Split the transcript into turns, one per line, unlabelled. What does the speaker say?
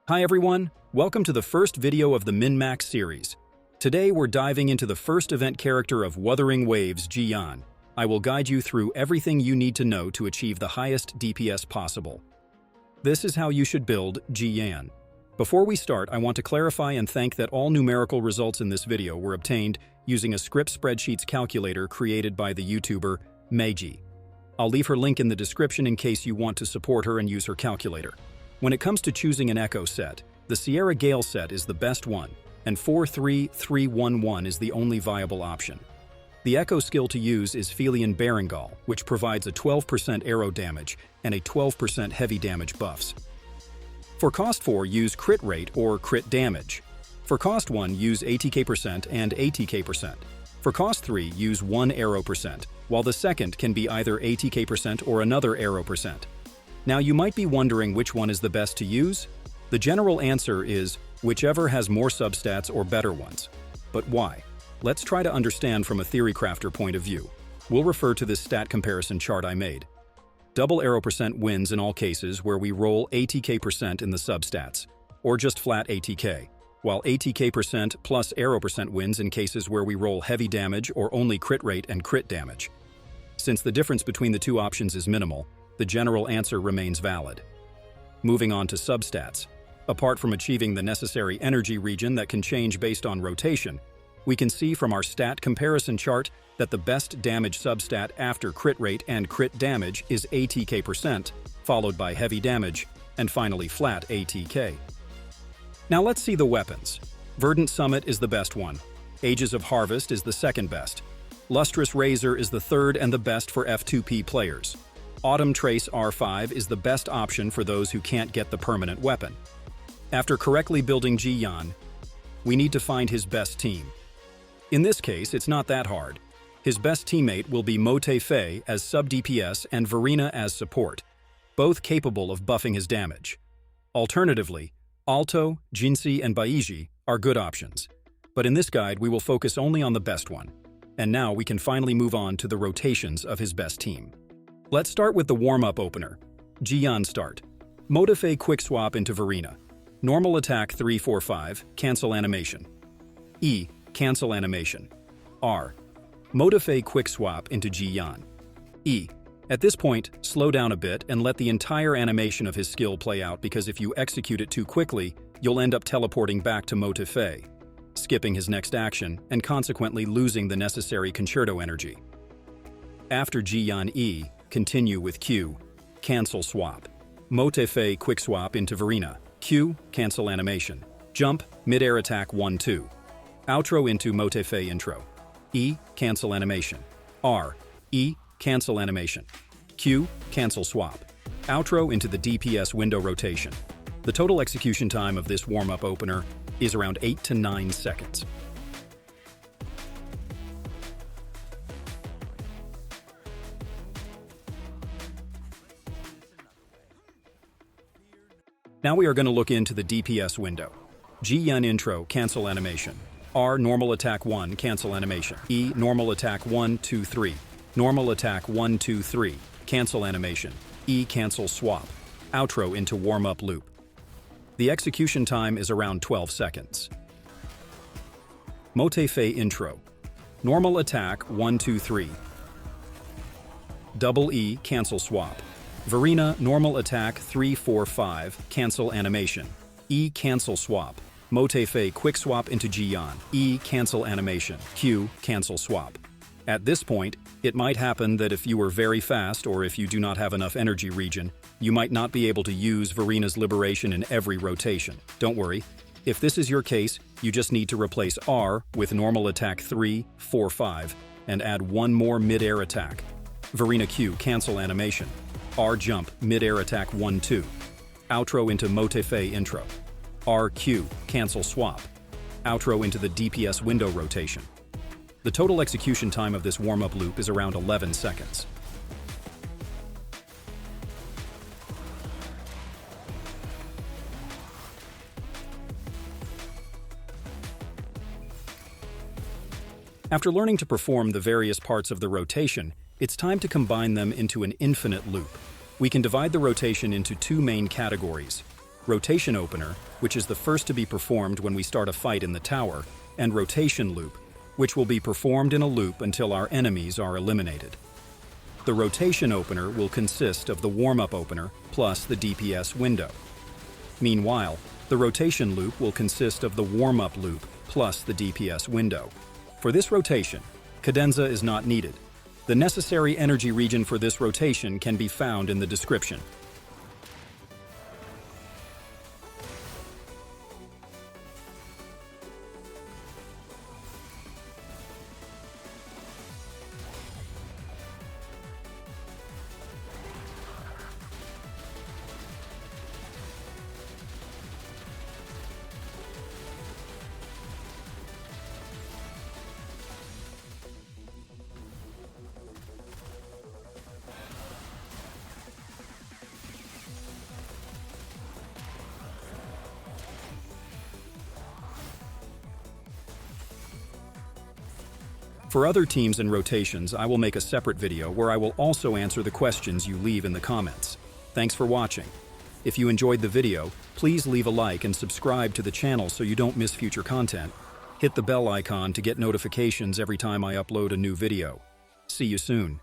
Hi everyone, welcome to the first video of the Min-Max series. Today we're diving into the first event character of Wuthering Waves, Jiyan. I will guide you through everything you need to know to achieve the highest DPS possible. This is how you should build Jiyan. Before we start, I want to clarify and thank that all numerical results in this video were obtained using a script spreadsheets calculator created by the YouTuber Meiji. I'll leave her link in the description in case you want to support her and use her calculator. When it comes to choosing an Echo set, the Sierra Gale set is the best one, and 43311 is the only viable option. The Echo skill to use is Felian Berengal, which provides a 12% arrow damage and a 12% heavy damage buffs. For cost 4, use crit rate or crit damage. For cost 1, use ATK% and ATK%. For cost 3, use 1 arrow percent, while the second can be either ATK% or another arrow percent. Now you might be wondering which one is the best to use? The general answer is whichever has more substats or better ones. But why? Let's try to understand from a theory crafter point of view. We'll refer to this stat comparison chart I made. Double arrow percent wins in all cases where we roll ATK% in the substats, or just flat ATK, while ATK% plus arrow percent wins in cases where we roll heavy damage or only crit rate and crit damage. Since the difference between the two options is minimal, the general answer remains valid. Moving on to substats. Apart from achieving the necessary energy regen that can change based on rotation, we can see from our stat comparison chart that the best damage substat after crit rate and crit damage is ATK%, followed by heavy damage, and finally flat ATK. Now let's see the weapons. Verdant Summit is the best one. Ages of Harvest is the second best. Lustrous Razor is the third and the best for F2P players. Autumn Trace R5 is the best option for those who can't get the permanent weapon. After correctly building Jiyan, we need to find his best team. In this case, it's not that hard. His best teammate will be Mortefi as sub-DPS and Verina as support, both capable of buffing his damage. Alternatively, Alto, Jinsi, and Baiji are good options. But in this guide, we will focus only on the best one. And now we can finally move on to the rotations of his best team. Let's start with the warm-up opener. Jiyan start. Mortefi quick swap into Verina. Normal attack 345, cancel animation. E, cancel animation. R, Mortefi quick swap into Jiyan. E, at this point, slow down a bit and let the entire animation of his skill play out, because if you execute it too quickly, you'll end up teleporting back to Mortefi, skipping his next action and consequently losing the necessary concerto energy. After Jiyan E, continue with Q, cancel swap. Mortefi quick swap into Verina. Q, cancel animation. Jump, mid-air attack 1-2. Outro into Mortefi intro. E, cancel animation. R, E, cancel animation. Q, cancel swap. Outro into the DPS window rotation. The total execution time of this warm-up opener is around 8 to 9 seconds. Now we are going to look into the DPS window. Jiyan intro, cancel animation. R, normal attack 1, cancel animation. E, normal attack 1, 2, 3. Normal attack 1, 2, 3, cancel animation. E, cancel swap. Outro into warm-up loop. The execution time is around 12 seconds. Mortefi intro. Normal attack 1, 2, 3. Double E, cancel swap. Verina, normal attack 3, 4, 5, cancel animation. E, cancel swap. Mortefi quick swap into Jiyan. E, cancel animation. Q, cancel swap. At this point, it might happen that if you are very fast or if you do not have enough energy regen, you might not be able to use Verina's liberation in every rotation. Don't worry. If this is your case, you just need to replace R with normal attack 3, 4, 5, and add one more mid-air attack. Verina Q, cancel animation. R jump, mid-air attack 1-2. Outro into Mortefi intro. RQ, cancel swap. Outro into the DPS window rotation. The total execution time of this warm-up loop is around 11 seconds. After learning to perform the various parts of the rotation, it's time to combine them into an infinite loop. We can divide the rotation into two main categories: rotation opener, which is the first to be performed when we start a fight in the tower, and rotation loop, which will be performed in a loop until our enemies are eliminated. The rotation opener will consist of the warm-up opener plus the DPS window. Meanwhile, the rotation loop will consist of the warm-up loop plus the DPS window. For this rotation, cadenza is not needed. The necessary energy regen for this rotation can be found in the description. For other teams and rotations, I will make a separate video where I will also answer the questions you leave in the comments. Thanks for watching. If you enjoyed the video, please leave a like and subscribe to the channel so you don't miss future content. Hit the bell icon to get notifications every time I upload a new video. See you soon.